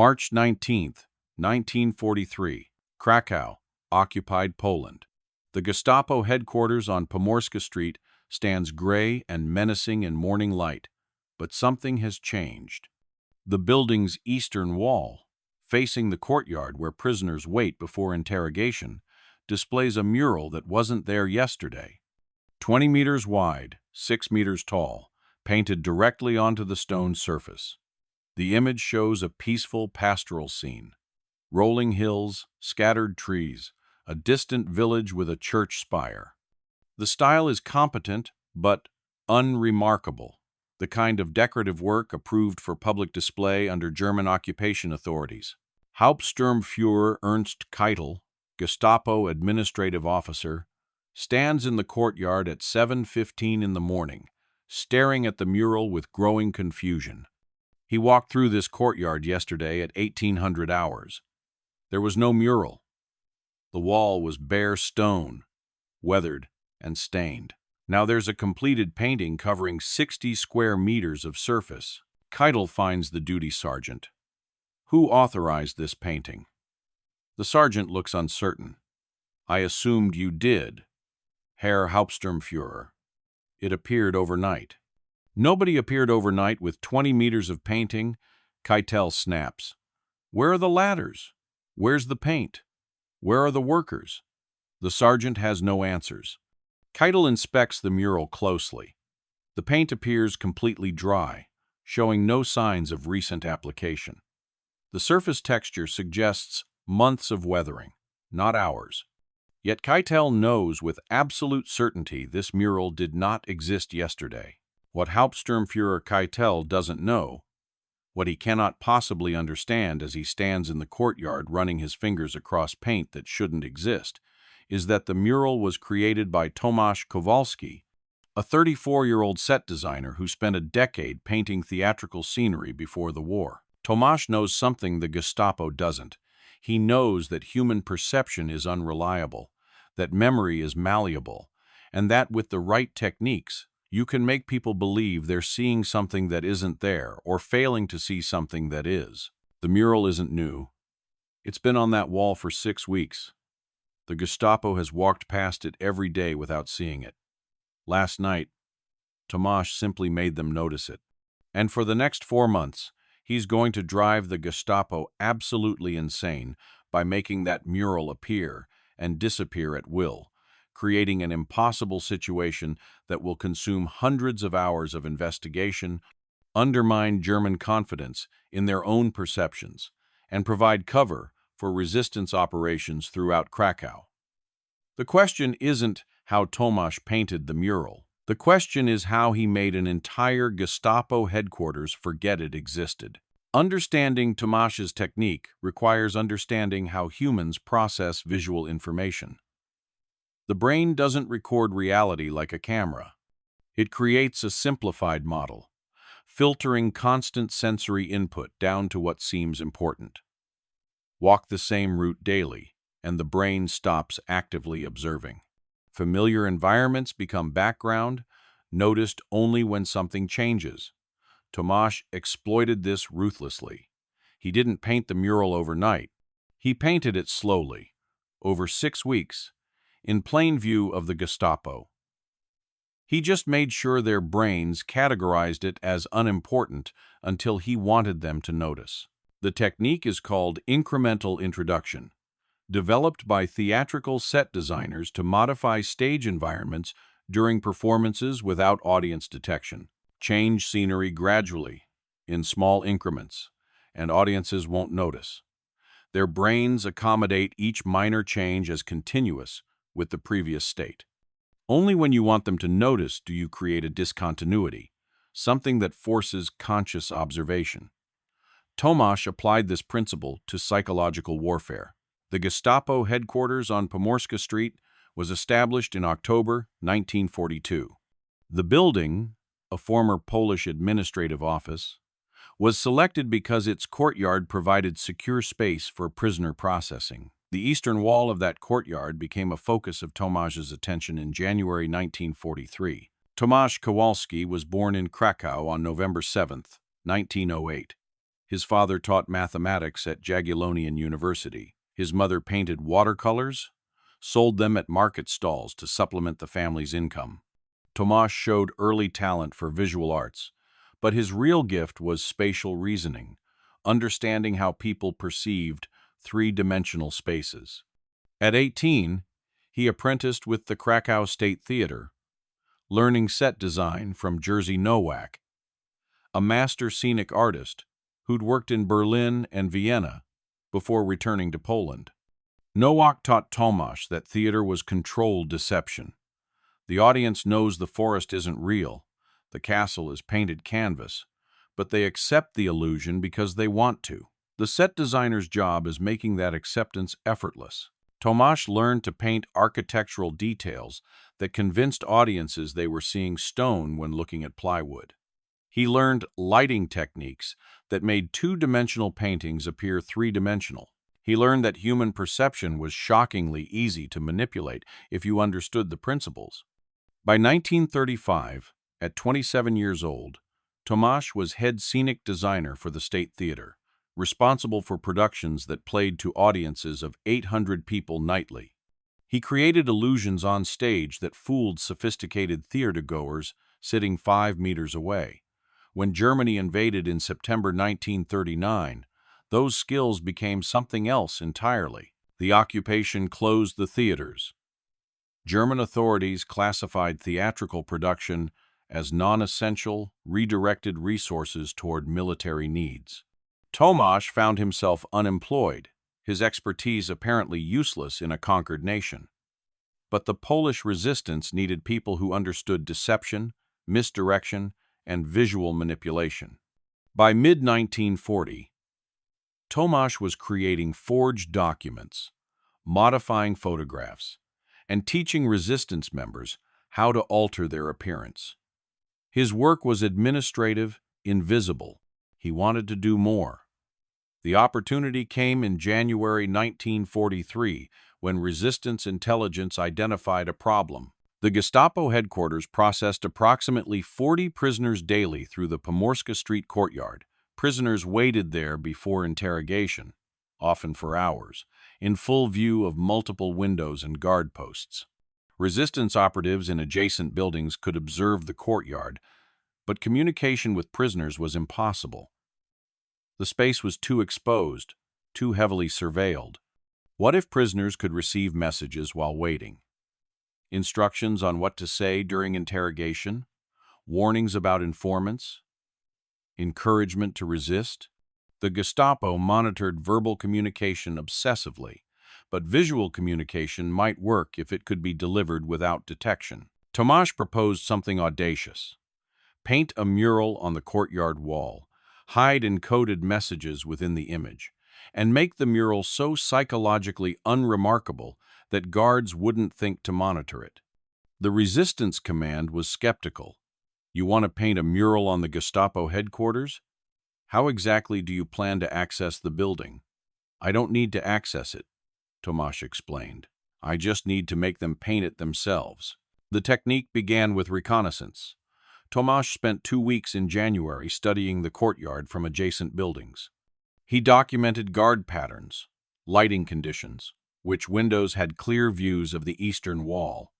March 19, 1943, Kraków, occupied Poland. The Gestapo headquarters on Pomorska Street stands gray and menacing in morning light, but something has changed. The building's eastern wall, facing the courtyard where prisoners wait before interrogation, displays a mural that wasn't there yesterday. 20 meters wide, 6 meters tall, painted directly onto the stone surface. The image shows a peaceful pastoral scene. Rolling hills, scattered trees, a distant village with a church spire. The style is competent, but unremarkable, the kind of decorative work approved for public display under German occupation authorities. Hauptsturmführer Ernst Keitel, Gestapo administrative officer, stands in the courtyard at 7:15 in the morning, staring at the mural with growing confusion. He walked through this courtyard yesterday at 1800 hours. There was no mural. The wall was bare stone, weathered and stained. Now there's a completed painting covering 60 square meters of surface. Keitel finds the duty sergeant. Who authorized this painting? The sergeant looks uncertain. I assumed you did, Herr Hauptsturmführer. It appeared overnight. Nobody appeared overnight with 20 meters of painting. Keitel snaps. Where are the ladders? Where's the paint? Where are the workers? The sergeant has no answers. Keitel inspects the mural closely. The paint appears completely dry, showing no signs of recent application. The surface texture suggests months of weathering, not hours. Yet Keitel knows with absolute certainty this mural did not exist yesterday. What Hauptsturmführer Keitel doesn't know, what he cannot possibly understand as he stands in the courtyard running his fingers across paint that shouldn't exist, is that the mural was created by Tomasz Kowalski, a 34-year-old set designer who spent a decade painting theatrical scenery before the war. Tomasz knows something the Gestapo doesn't. He knows that human perception is unreliable, that memory is malleable, and that with the right techniques, you can make people believe they're seeing something that isn't there or failing to see something that is. The mural isn't new. It's been on that wall for 6 weeks. The Gestapo has walked past it every day without seeing it. Last night, Tomasz simply made them notice it. And for the next 4 months, he's going to drive the Gestapo absolutely insane by making that mural appear and disappear at will, creating an impossible situation that will consume hundreds of hours of investigation, undermine German confidence in their own perceptions, and provide cover for resistance operations throughout Kraków. The question isn't how Tomasz painted the mural. The question is how he made an entire Gestapo headquarters forget it existed. Understanding Tomasz's technique requires understanding how humans process visual information. The brain doesn't record reality like a camera. It creates a simplified model, filtering constant sensory input down to what seems important. Walk the same route daily, and the brain stops actively observing. Familiar environments become background, noticed only when something changes. Tomasz exploited this ruthlessly. He didn't paint the mural overnight. He painted it slowly, over 6 weeks, in plain view of the Gestapo. He just made sure their brains categorized it as unimportant until he wanted them to notice. The technique is called incremental introduction, developed by theatrical set designers to modify stage environments during performances without audience detection. Change scenery gradually, in small increments, and audiences won't notice. Their brains accommodate each minor change as continuous with the previous state. Only when you want them to notice do you create a discontinuity, something that forces conscious observation. Tomasz applied this principle to psychological warfare. The Gestapo headquarters on Pomorska Street was established in October 1942. The building, a former Polish administrative office, was selected because its courtyard provided secure space for prisoner processing. The eastern wall of that courtyard became a focus of Tomasz's attention in January 1943. Tomasz Kowalski was born in Kraków on November 7, 1908. His father taught mathematics at Jagiellonian University. His mother painted watercolors, sold them at market stalls to supplement the family's income. Tomasz showed early talent for visual arts, but his real gift was spatial reasoning, understanding how people perceived three-dimensional spaces. At 18, he apprenticed with the Krakow State Theater, learning set design from Jerzy Nowak, a master scenic artist who'd worked in Berlin and Vienna before returning to Poland. Nowak taught Tomasz that theater was controlled deception. The audience knows the forest isn't real, the castle is painted canvas, but they accept the illusion because they want to. The set designer's job is making that acceptance effortless. Tomasz learned to paint architectural details that convinced audiences they were seeing stone when looking at plywood. He learned lighting techniques that made two-dimensional paintings appear three-dimensional. He learned that human perception was shockingly easy to manipulate if you understood the principles. By 1935, at 27 years old, Tomasz was head scenic designer for the State Theater, responsible for productions that played to audiences of 800 people nightly. He created illusions on stage that fooled sophisticated theatergoers sitting 5 meters away. When Germany invaded in September 1939, those skills became something else entirely. The occupation closed the theaters. German authorities classified theatrical production as non-essential, redirected resources toward military needs. Tomasz found himself unemployed, his expertise apparently useless in a conquered nation. But the Polish resistance needed people who understood deception, misdirection, and visual manipulation. By mid-1940, Tomasz was creating forged documents, modifying photographs, and teaching resistance members how to alter their appearance. His work was administrative, invisible. He wanted to do more. The opportunity came in January 1943 when resistance intelligence identified a problem. The Gestapo headquarters processed approximately 40 prisoners daily through the Pomorska Street courtyard. Prisoners waited there before interrogation, often for hours, in full view of multiple windows and guard posts. Resistance operatives in adjacent buildings could observe the courtyard, but communication with prisoners was impossible. The space was too exposed, too heavily surveilled. What if prisoners could receive messages while waiting? Instructions on what to say during interrogation? Warnings about informants? Encouragement to resist? The Gestapo monitored verbal communication obsessively, but visual communication might work if it could be delivered without detection. Tomasz proposed something audacious. Paint a mural on the courtyard wall, hide encoded messages within the image, and make the mural so psychologically unremarkable that guards wouldn't think to monitor it. The resistance command was skeptical. You want to paint a mural on the Gestapo headquarters? How exactly do you plan to access the building? I don't need to access it, Tomasz explained. I just need to make them paint it themselves. The technique began with reconnaissance. Tomasz spent 2 weeks in January studying the courtyard from adjacent buildings. He documented guard patterns, lighting conditions, which windows had clear views of the eastern wall,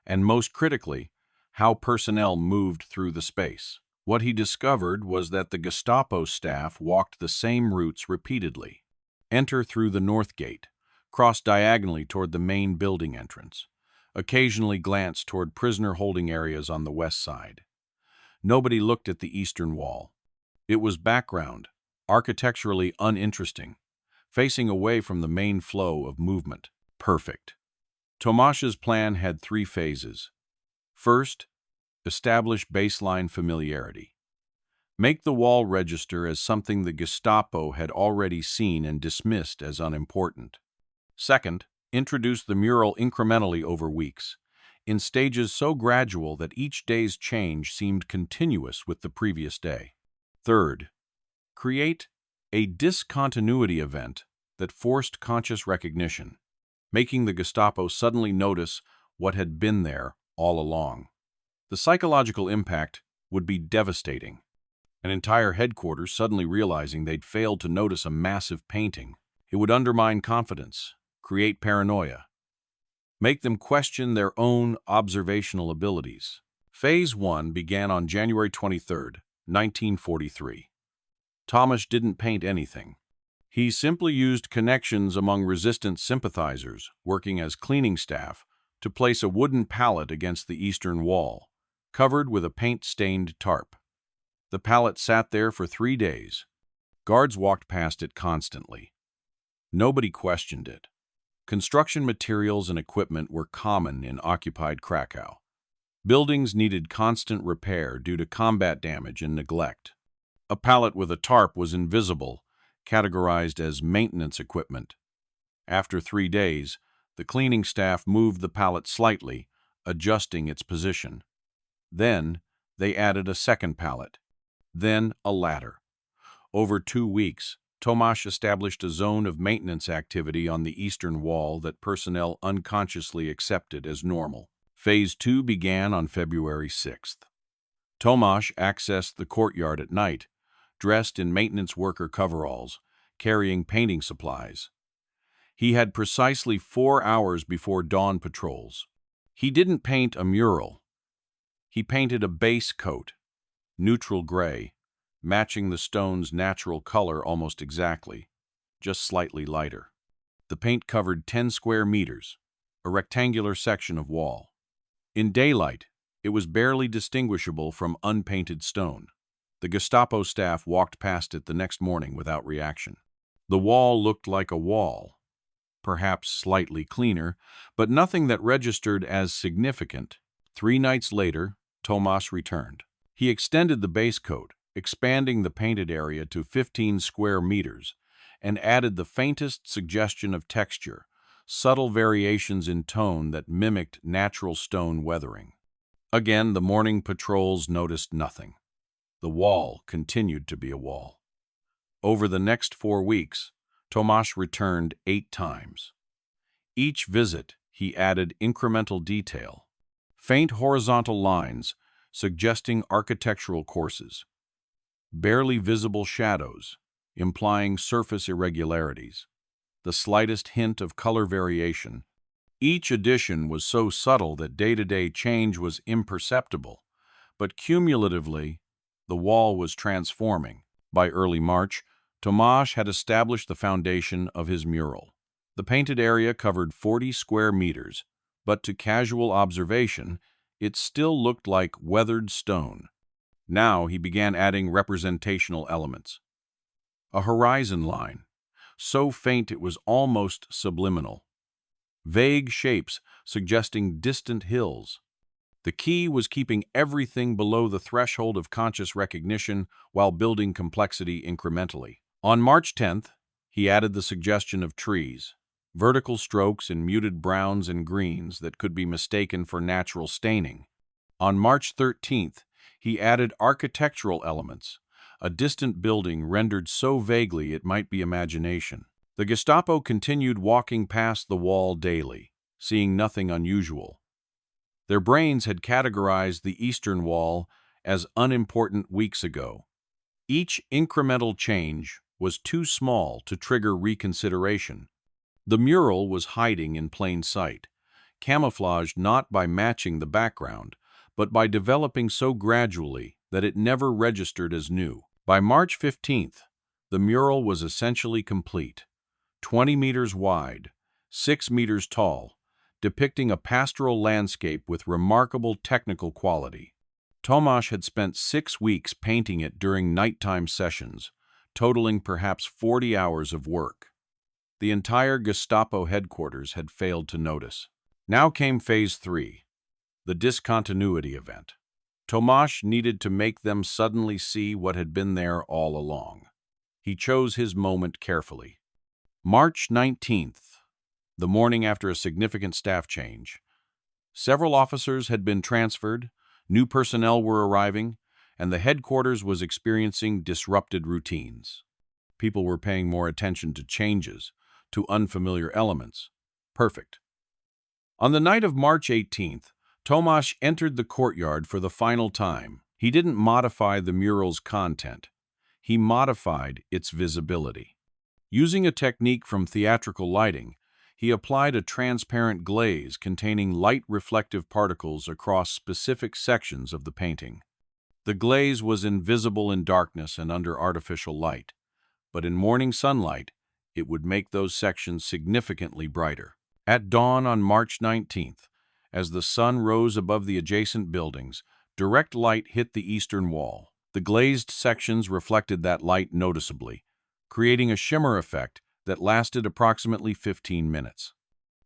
and most critically, how personnel moved through the space. What he discovered was that the Gestapo staff walked the same routes repeatedly. Enter through the north gate, cross diagonally toward the main building entrance, occasionally glance toward prisoner holding areas on the west side. Nobody looked at the eastern wall. It was background, architecturally uninteresting, facing away from the main flow of movement. Perfect. Tomasz's plan had 3 phases. First, establish baseline familiarity. Make the wall register as something the Gestapo had already seen and dismissed as unimportant. Second, introduce the mural incrementally over weeks, in stages so gradual that each day's change seemed continuous with the previous day. Third, create a discontinuity event that forced conscious recognition, making the Gestapo suddenly notice what had been there all along. The psychological impact would be devastating. An entire headquarters suddenly realizing they'd failed to notice a massive painting. It would undermine confidence, create paranoia, make them question their own observational abilities. Phase 1 began on January 23, 1943. Tomasz didn't paint anything. He simply used connections among resistance sympathizers working as cleaning staff to place a wooden pallet against the eastern wall, covered with a paint-stained tarp. The pallet sat there for 3 days. Guards walked past it constantly. Nobody questioned it. Construction materials and equipment were common in occupied Krakow. Buildings needed constant repair due to combat damage and neglect. A pallet with a tarp was invisible, categorized as maintenance equipment. After 3 days, the cleaning staff moved the pallet slightly, adjusting its position. Then, they added a second pallet, then a ladder. Over 2 weeks, Tomasz established a zone of maintenance activity on the eastern wall that personnel unconsciously accepted as normal. Phase 2 began on February 6th. Tomasz accessed the courtyard at night, dressed in maintenance worker coveralls, carrying painting supplies. He had precisely 4 hours before dawn patrols. He didn't paint a mural. He painted a base coat, neutral gray, matching the stone's natural color almost exactly, just slightly lighter. The paint covered 10 square meters, a rectangular section of wall. In daylight, it was barely distinguishable from unpainted stone. The Gestapo staff walked past it the next morning without reaction. The wall looked like a wall, perhaps slightly cleaner, but nothing that registered as significant. 3 nights later, Tomasz returned. He extended the base coat, expanding the painted area to 15 square meters, and added the faintest suggestion of texture, subtle variations in tone that mimicked natural stone weathering. Again, the morning patrols noticed nothing. The wall continued to be a wall. Over the next 4 weeks, Tomasz returned 8 times. Each visit, he added incremental detail, faint horizontal lines suggesting architectural courses, barely visible shadows implying surface irregularities, the slightest hint of color variation. Each addition was so subtle that day-to-day change was imperceptible, but cumulatively, the wall was transforming. By early March, Tomasz had established the foundation of his mural. The painted area covered 40 square meters, but to casual observation, it still looked like weathered stone. Now he began adding representational elements. A horizon line, so faint it was almost subliminal. Vague shapes suggesting distant hills. The key was keeping everything below the threshold of conscious recognition while building complexity incrementally. On March 10th, he added the suggestion of trees, vertical strokes in muted browns and greens that could be mistaken for natural staining. On March 13th, he added architectural elements, a distant building rendered so vaguely it might be imagination. The Gestapo continued walking past the wall daily, seeing nothing unusual. Their brains had categorized the eastern wall as unimportant weeks ago. Each incremental change was too small to trigger reconsideration. The mural was hiding in plain sight, camouflaged not by matching the background, but by developing so gradually that it never registered as new. By March 15th, the mural was essentially complete, 20 meters wide, 6 meters tall, depicting a pastoral landscape with remarkable technical quality. Tomasz had spent 6 weeks painting it during nighttime sessions, totaling perhaps 40 hours of work. The entire Gestapo headquarters had failed to notice. Now came Phase 3, the discontinuity event. Tomasz needed to make them suddenly see what had been there all along. He chose his moment carefully. March 19th, the morning after a significant staff change. Several officers had been transferred, new personnel were arriving, and the headquarters was experiencing disrupted routines. People were paying more attention to changes, to unfamiliar elements. Perfect. On the night of March 18th, Tomasz entered the courtyard for the final time. He didn't modify the mural's content. He modified its visibility. Using a technique from theatrical lighting, he applied a transparent glaze containing light-reflective particles across specific sections of the painting. The glaze was invisible in darkness and under artificial light, but in morning sunlight, it would make those sections significantly brighter. At dawn on March 19th, as the sun rose above the adjacent buildings, direct light hit the eastern wall. The glazed sections reflected that light noticeably, creating a shimmer effect that lasted approximately 15 minutes.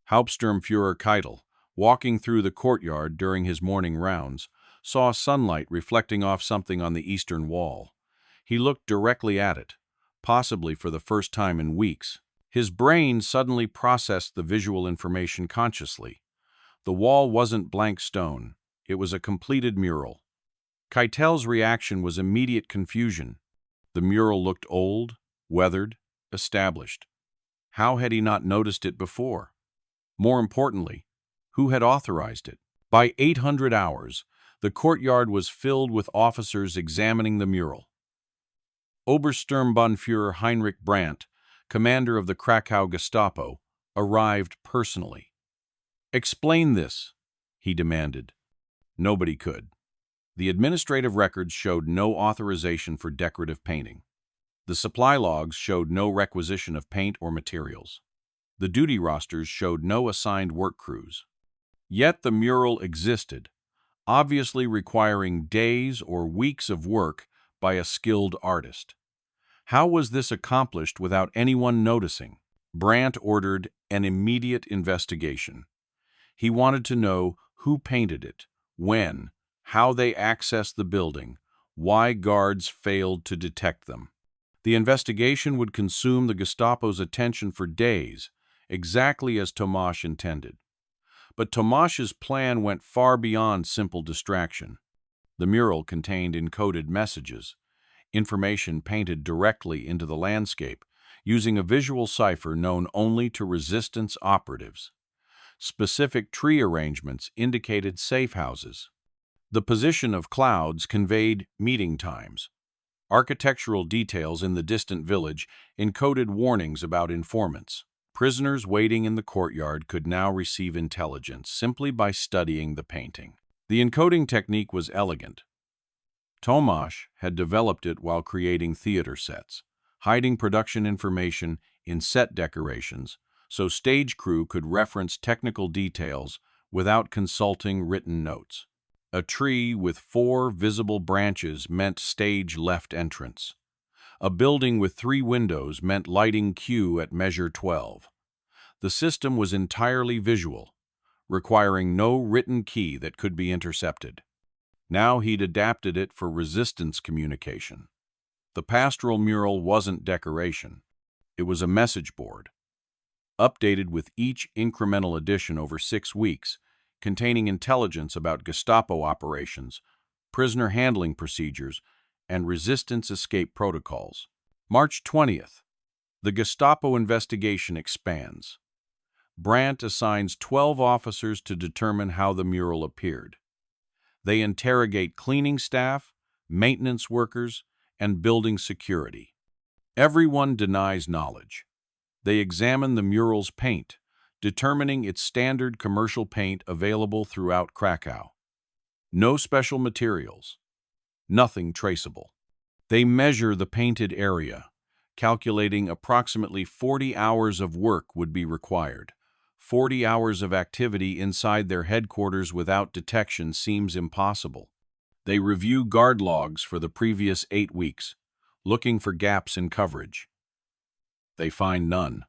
Hauptsturmführer Keitel, walking through the courtyard during his morning rounds, saw sunlight reflecting off something on the eastern wall. He looked directly at it, possibly for the first time in weeks. His brain suddenly processed the visual information consciously. The wall wasn't blank stone. It was a completed mural. Keitel's reaction was immediate confusion. The mural looked old, weathered, established. How had he not noticed it before? More importantly, who had authorized it? By 800 hours, the courtyard was filled with officers examining the mural. Obersturmbannführer Heinrich Brandt, commander of the Krakow Gestapo, arrived personally. "Explain this," he demanded. Nobody could. The administrative records showed no authorization for decorative painting. The supply logs showed no requisition of paint or materials. The duty rosters showed no assigned work crews. Yet the mural existed, obviously requiring days or weeks of work by a skilled artist. How was this accomplished without anyone noticing? Brandt ordered an immediate investigation. He wanted to know who painted it, when, how they accessed the building, why guards failed to detect them. The investigation would consume the Gestapo's attention for days, exactly as Tomasz intended. But Tomasz's plan went far beyond simple distraction. The mural contained encoded messages, information painted directly into the landscape, using a visual cipher known only to resistance operatives. Specific tree arrangements indicated safe houses. The position of clouds conveyed meeting times. Architectural details in the distant village encoded warnings about informants. Prisoners waiting in the courtyard could now receive intelligence simply by studying the painting. The encoding technique was elegant. Tomasz had developed it while creating theater sets, hiding production information in set decorations so stage crew could reference technical details without consulting written notes. A tree with 4 visible branches meant stage left entrance. A building with 3 windows meant lighting queue at measure 12. The system was entirely visual, requiring no written key that could be intercepted. Now he'd adapted it for resistance communication. The pastoral mural wasn't decoration. It was a message board, updated with each incremental addition over 6 weeks, containing intelligence about Gestapo operations, prisoner handling procedures, and resistance escape protocols. March 20th. The Gestapo investigation expands. Brandt assigns 12 officers to determine how the mural appeared. They interrogate cleaning staff, maintenance workers, and building security. Everyone denies knowledge. They examine the mural's paint, determining its standard commercial paint available throughout Krakow. No special materials. Nothing traceable. They measure the painted area, calculating approximately 40 hours of work would be required. 40 hours of activity inside their headquarters without detection seems impossible. They review guard logs for the previous 8 weeks, looking for gaps in coverage. They find none.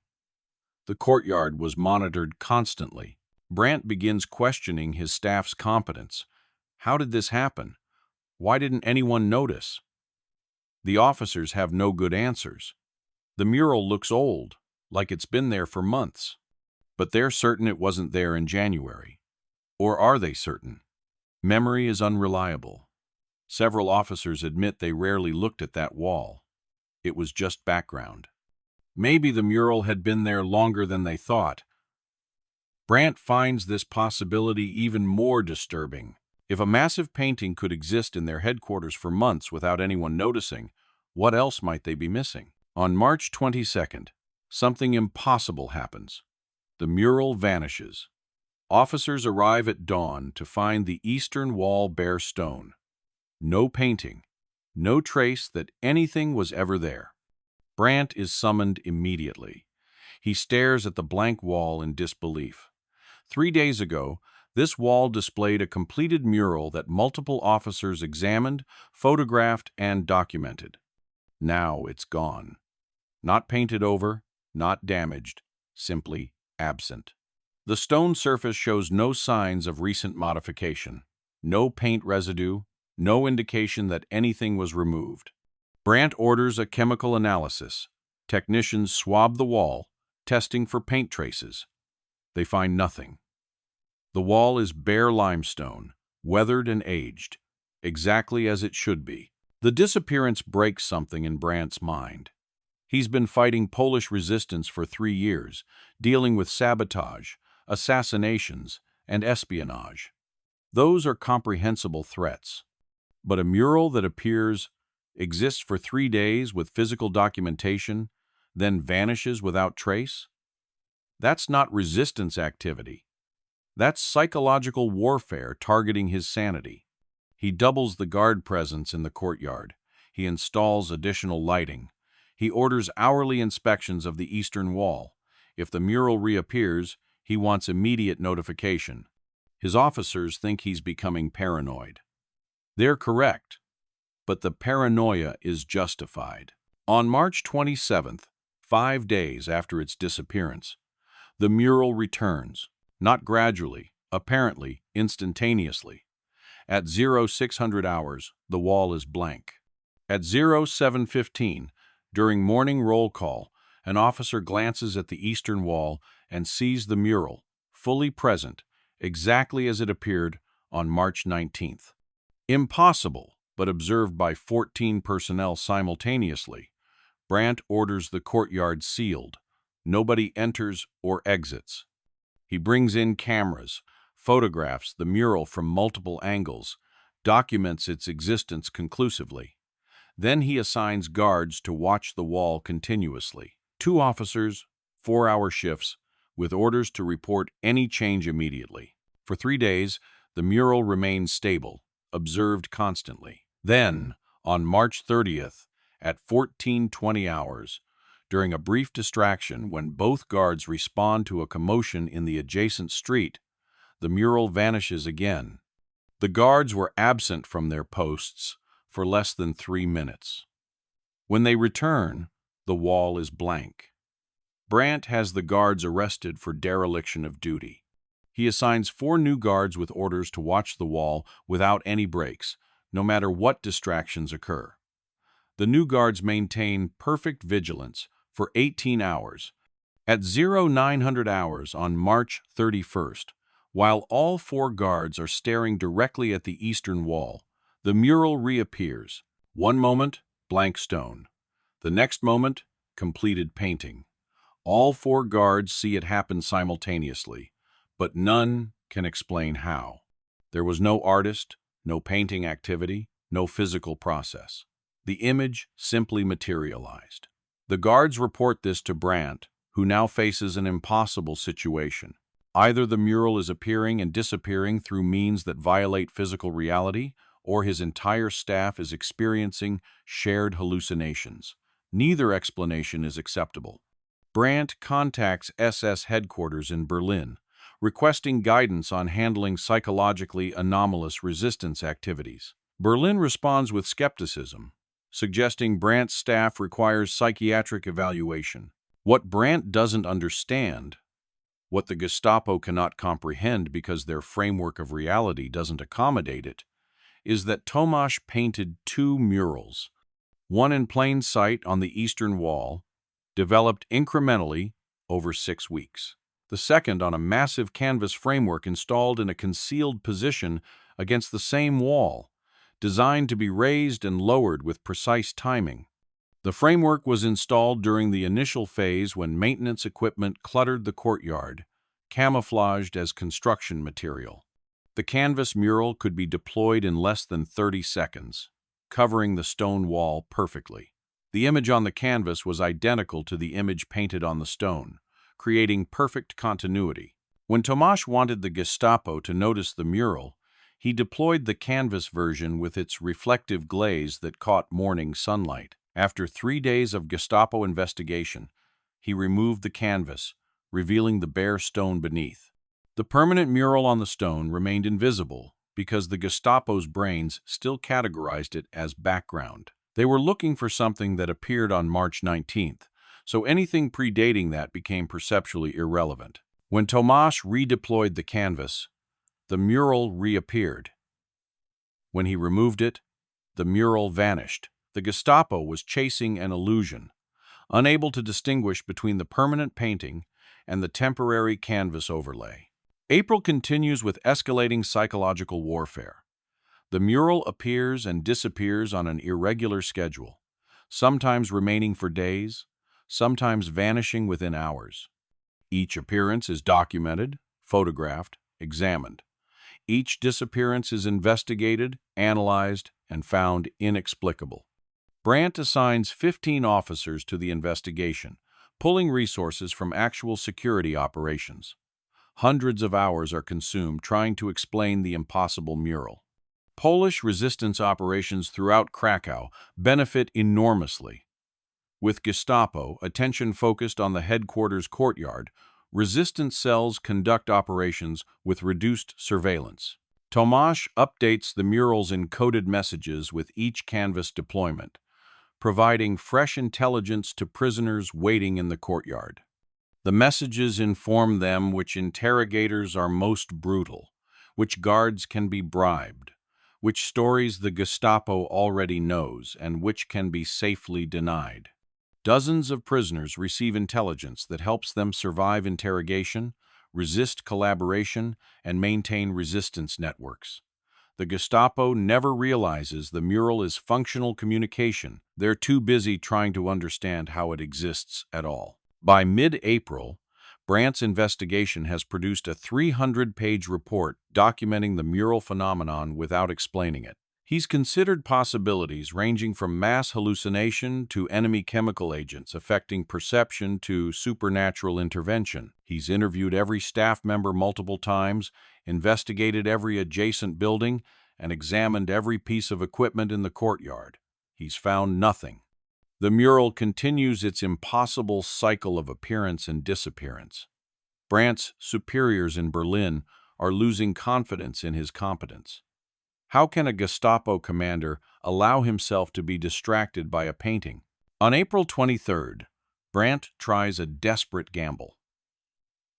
The courtyard was monitored constantly. Brandt begins questioning his staff's competence. How did this happen? Why didn't anyone notice? The officers have no good answers. The mural looks old, like it's been there for months. But they're certain it wasn't there in January. Or are they certain? Memory is unreliable. Several officers admit they rarely looked at that wall. It was just background. Maybe the mural had been there longer than they thought. Brandt finds this possibility even more disturbing. If a massive painting could exist in their headquarters for months without anyone noticing, what else might they be missing? On March 22nd, something impossible happens. The mural vanishes. Officers arrive at dawn to find the eastern wall bare stone. No painting, no trace that anything was ever there. Brandt is summoned immediately. He stares at the blank wall in disbelief. 3 days ago, this wall displayed a completed mural that multiple officers examined, photographed, and documented. Now it's gone. Not painted over, not damaged, simply absent. The stone surface shows no signs of recent modification, no paint residue, no indication that anything was removed. Brandt orders a chemical analysis. Technicians swab the wall, testing for paint traces. They find nothing. The wall is bare limestone, weathered and aged, exactly as it should be. The disappearance breaks something in Brandt's mind. He's been fighting Polish resistance for 3 years, dealing with sabotage, assassinations, and espionage. Those are comprehensible threats. But a mural that exists for 3 days with physical documentation, then vanishes without trace? That's not resistance activity. That's psychological warfare targeting his sanity. He doubles the guard presence in the courtyard. He installs additional lighting. He orders hourly inspections of the eastern wall. If the mural reappears, he wants immediate notification. His officers think he's becoming paranoid. They're correct, but the paranoia is justified. On March 27th, 5 days after its disappearance, the mural returns, not gradually, apparently instantaneously. At 0600 hours, the wall is blank. At 0715, during morning roll call, an officer glances at the eastern wall and sees the mural, fully present, exactly as it appeared on March 19th. Impossible, but observed by 14 personnel simultaneously. Brandt orders the courtyard sealed. Nobody enters or exits. He brings in cameras, photographs the mural from multiple angles, documents its existence conclusively. Then he assigns guards to watch the wall continuously. 2 officers, 4-hour shifts, with orders to report any change immediately. For 3 days, the mural remains stable, observed constantly. Then, on March 30th, at 14:20 hours, during a brief distraction when both guards respond to a commotion in the adjacent street, the mural vanishes again. The guards were absent from their posts for less than 3 minutes. When they return, the wall is blank. Brandt has the guards arrested for dereliction of duty. He assigns 4 new guards with orders to watch the wall without any breaks, no matter what distractions occur. The new guards maintain perfect vigilance for 18 hours. At 0900 hours on March 31st, while all 4 guards are staring directly at the eastern wall, the mural reappears. One moment, blank stone. The next moment, completed painting. All 4 guards see it happen simultaneously, but none can explain how. There was no artist, no painting activity, no physical process. The image simply materialized. The guards report this to Brandt, who now faces an impossible situation. Either the mural is appearing and disappearing through means that violate physical reality, or his entire staff is experiencing shared hallucinations. Neither explanation is acceptable. Brandt contacts SS headquarters in Berlin, requesting guidance on handling psychologically anomalous resistance activities. Berlin responds with skepticism, suggesting Brandt's staff requires psychiatric evaluation. What Brandt doesn't understand, what the Gestapo cannot comprehend because their framework of reality doesn't accommodate it, is that Tomasz painted 2 murals, one in plain sight on the eastern wall, developed incrementally over 6 weeks. The second on a massive canvas framework installed in a concealed position against the same wall, designed to be raised and lowered with precise timing. The framework was installed during the initial phase when maintenance equipment cluttered the courtyard, camouflaged as construction material. The canvas mural could be deployed in less than 30 seconds, covering the stone wall perfectly. The image on the canvas was identical to the image painted on the stone, creating perfect continuity. When Tomasz wanted the Gestapo to notice the mural, he deployed the canvas version with its reflective glaze that caught morning sunlight. After 3 days of Gestapo investigation, he removed the canvas, revealing the bare stone beneath. The permanent mural on the stone remained invisible because the Gestapo's brains still categorized it as background. They were looking for something that appeared on March 19th, so anything predating that became perceptually irrelevant. When Tomasz redeployed the canvas, the mural reappeared. When he removed it, the mural vanished. The Gestapo was chasing an illusion, unable to distinguish between the permanent painting and the temporary canvas overlay. April continues with escalating psychological warfare. The mural appears and disappears on an irregular schedule, sometimes remaining for days, sometimes vanishing within hours. Each appearance is documented, photographed, examined. Each disappearance is investigated, analyzed, and found inexplicable. Brandt assigns 15 officers to the investigation, pulling resources from actual security operations. Hundreds of hours are consumed trying to explain the impossible mural. Polish resistance operations throughout Kraków benefit enormously. With Gestapo attention focused on the headquarters courtyard, resistance cells conduct operations with reduced surveillance. Tomasz updates the mural's encoded messages with each canvas deployment, providing fresh intelligence to prisoners waiting in the courtyard. The messages inform them which interrogators are most brutal, which guards can be bribed, which stories the Gestapo already knows, and which can be safely denied. Dozens of prisoners receive intelligence that helps them survive interrogation, resist collaboration, and maintain resistance networks. The Gestapo never realizes the mural is functional communication. They're too busy trying to understand how it exists at all. By mid-April, Brandt's investigation has produced a 300-page report documenting the mural phenomenon without explaining it. He's considered possibilities ranging from mass hallucination to enemy chemical agents affecting perception to supernatural intervention. He's interviewed every staff member multiple times, investigated every adjacent building, and examined every piece of equipment in the courtyard. He's found nothing. The mural continues its impossible cycle of appearance and disappearance. Brandt's superiors in Berlin are losing confidence in his competence. How can a Gestapo commander allow himself to be distracted by a painting? On April 23rd, Brandt tries a desperate gamble.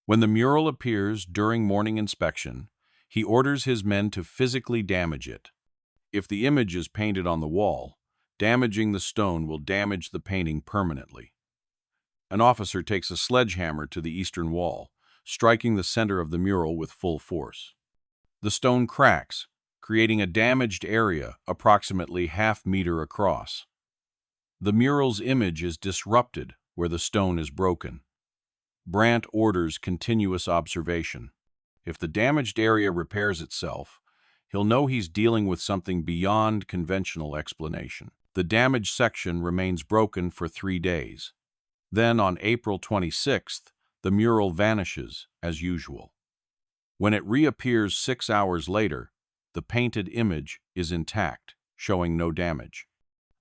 When the mural appears during morning inspection, he orders his men to physically damage it. If the image is painted on the wall, damaging the stone will damage the painting permanently. An officer takes a sledgehammer to the eastern wall, striking the center of the mural with full force. The stone cracks, creating a damaged area approximately half-meter across. The mural's image is disrupted where the stone is broken. Brandt orders continuous observation. If the damaged area repairs itself, he'll know he's dealing with something beyond conventional explanation. The damaged section remains broken for 3 days. Then, on April 26th, the mural vanishes as usual. When it reappears 6 hours later, the painted image is intact, showing no damage.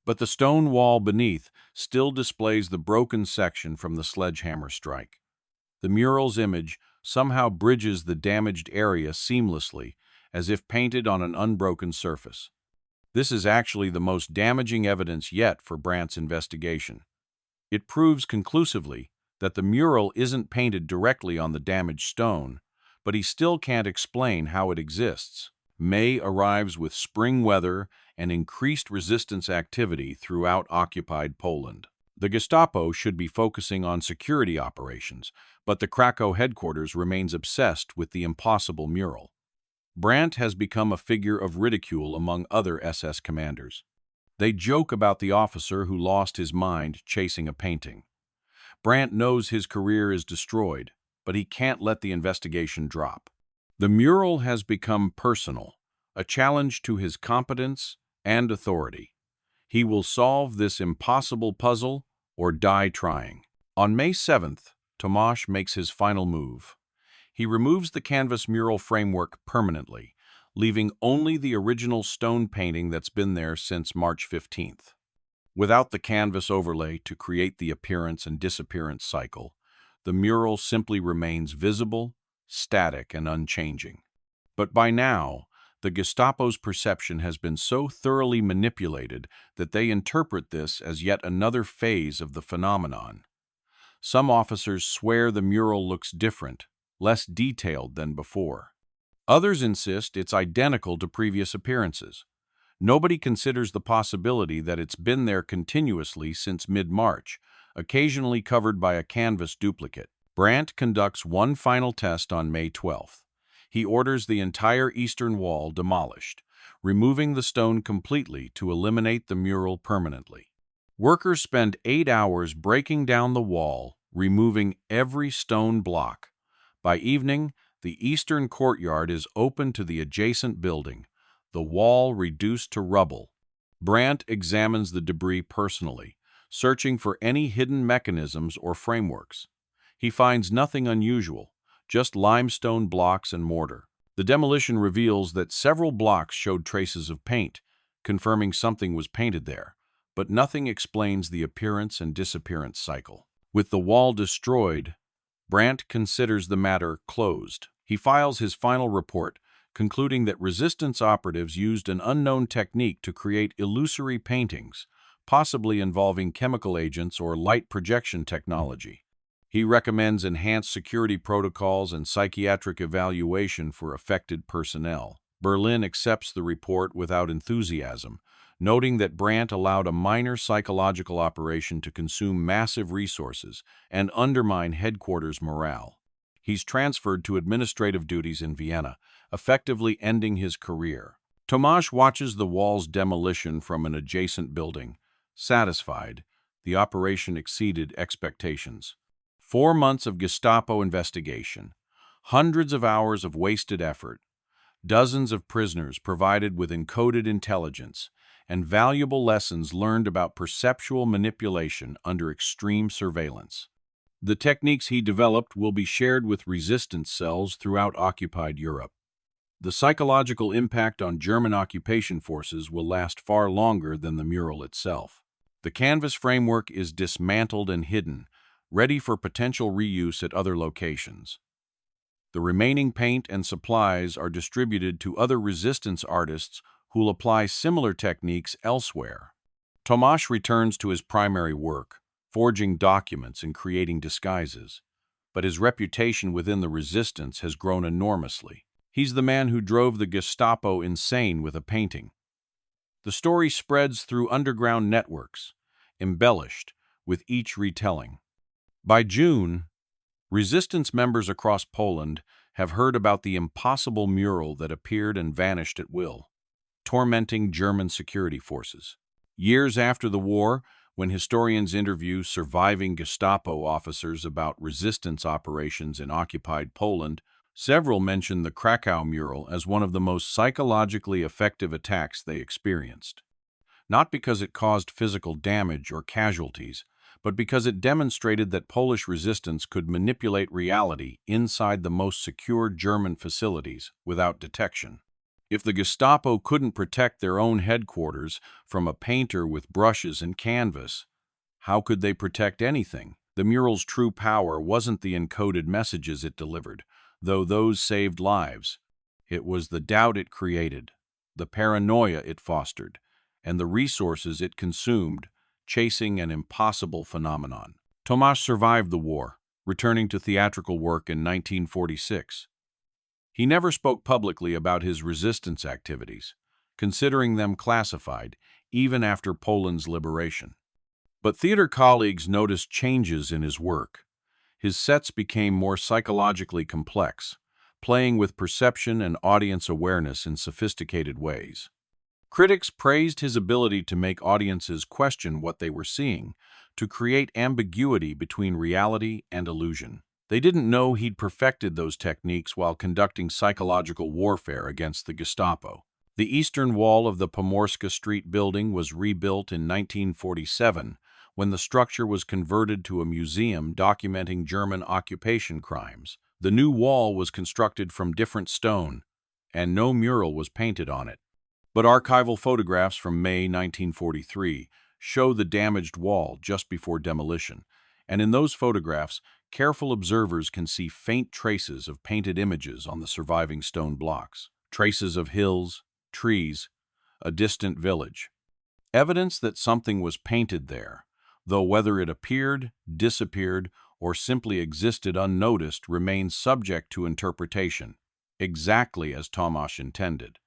But the stone wall beneath still displays the broken section from the sledgehammer strike. The mural's image somehow bridges the damaged area seamlessly, as if painted on an unbroken surface. This is actually the most damaging evidence yet for Brandt's investigation. It proves conclusively that the mural isn't painted directly on the damaged stone, but he still can't explain how it exists. May arrives with spring weather and increased resistance activity throughout occupied Poland. The Gestapo should be focusing on security operations, but the Kraków headquarters remains obsessed with the impossible mural. Brandt has become a figure of ridicule among other SS commanders. They joke about the officer who lost his mind chasing a painting. Brandt knows his career is destroyed, but he can't let the investigation drop. The mural has become personal, a challenge to his competence and authority. He will solve this impossible puzzle or die trying. On May 7th, Tomasz makes his final move. He removes the canvas mural framework permanently, leaving only the original stone painting that's been there since March 15th. Without the canvas overlay to create the appearance and disappearance cycle, the mural simply remains visible, static, and unchanging. But by now, the Gestapo's perception has been so thoroughly manipulated that they interpret this as yet another phase of the phenomenon. Some officers swear the mural looks different, less detailed than before. Others insist it's identical to previous appearances. Nobody considers the possibility that it's been there continuously since mid-March, occasionally covered by a canvas duplicate. Brandt conducts one final test on May 12th. He orders the entire eastern wall demolished, removing the stone completely to eliminate the mural permanently. Workers spend 8 hours breaking down the wall, removing every stone block. By evening, the eastern courtyard is open to the adjacent building, the wall reduced to rubble. Brandt examines the debris personally, searching for any hidden mechanisms or frameworks. He finds nothing unusual, just limestone blocks and mortar. The demolition reveals that several blocks showed traces of paint, confirming something was painted there, but nothing explains the appearance and disappearance cycle. With the wall destroyed, Brandt considers the matter closed. He files his final report, concluding that resistance operatives used an unknown technique to create illusory paintings, possibly involving chemical agents or light projection technology. He recommends enhanced security protocols and psychiatric evaluation for affected personnel. Berlin accepts the report without enthusiasm, noting that Brandt allowed a minor psychological operation to consume massive resources and undermine headquarters morale. He's transferred to administrative duties in Vienna, effectively ending his career. Tomasz watches the wall's demolition from an adjacent building. Satisfied, the operation exceeded expectations. 4 months of Gestapo investigation, hundreds of hours of wasted effort, dozens of prisoners provided with encoded intelligence, and valuable lessons learned about perceptual manipulation under extreme surveillance. The techniques he developed will be shared with resistance cells throughout occupied Europe. The psychological impact on German occupation forces will last far longer than the mural itself. The canvas framework is dismantled and hidden, ready for potential reuse at other locations. The remaining paint and supplies are distributed to other resistance artists who'll apply similar techniques elsewhere. Tomasz returns to his primary work, forging documents and creating disguises, but his reputation within the resistance has grown enormously. He's the man who drove the Gestapo insane with a painting. The story spreads through underground networks, embellished with each retelling. By June, resistance members across Poland have heard about the impossible mural that appeared and vanished at will, tormenting German security forces. Years after the war, when historians interview surviving Gestapo officers about resistance operations in occupied Poland, several mention the Kraków mural as one of the most psychologically effective attacks they experienced. Not because it caused physical damage or casualties, but because it demonstrated that Polish resistance could manipulate reality inside the most secure German facilities without detection. If the Gestapo couldn't protect their own headquarters from a painter with brushes and canvas, how could they protect anything? The mural's true power wasn't the encoded messages it delivered, though those saved lives. It was the doubt it created, the paranoia it fostered, and the resources it consumed, chasing an impossible phenomenon. Tomasz survived the war, returning to theatrical work in 1946. He never spoke publicly about his resistance activities, considering them classified even after Poland's liberation. But theater colleagues noticed changes in his work. His sets became more psychologically complex, playing with perception and audience awareness in sophisticated ways. Critics praised his ability to make audiences question what they were seeing, to create ambiguity between reality and illusion. They didn't know he'd perfected those techniques while conducting psychological warfare against the Gestapo. The eastern wall of the Pomorska Street building was rebuilt in 1947 when the structure was converted to a museum documenting German occupation crimes. The new wall was constructed from different stone, and no mural was painted on it. But archival photographs from May 1943 show the damaged wall just before demolition, and in those photographs, careful observers can see faint traces of painted images on the surviving stone blocks. Traces of hills, trees, a distant village. Evidence that something was painted there, though whether it appeared, disappeared, or simply existed unnoticed remains subject to interpretation, exactly as Tomasz intended.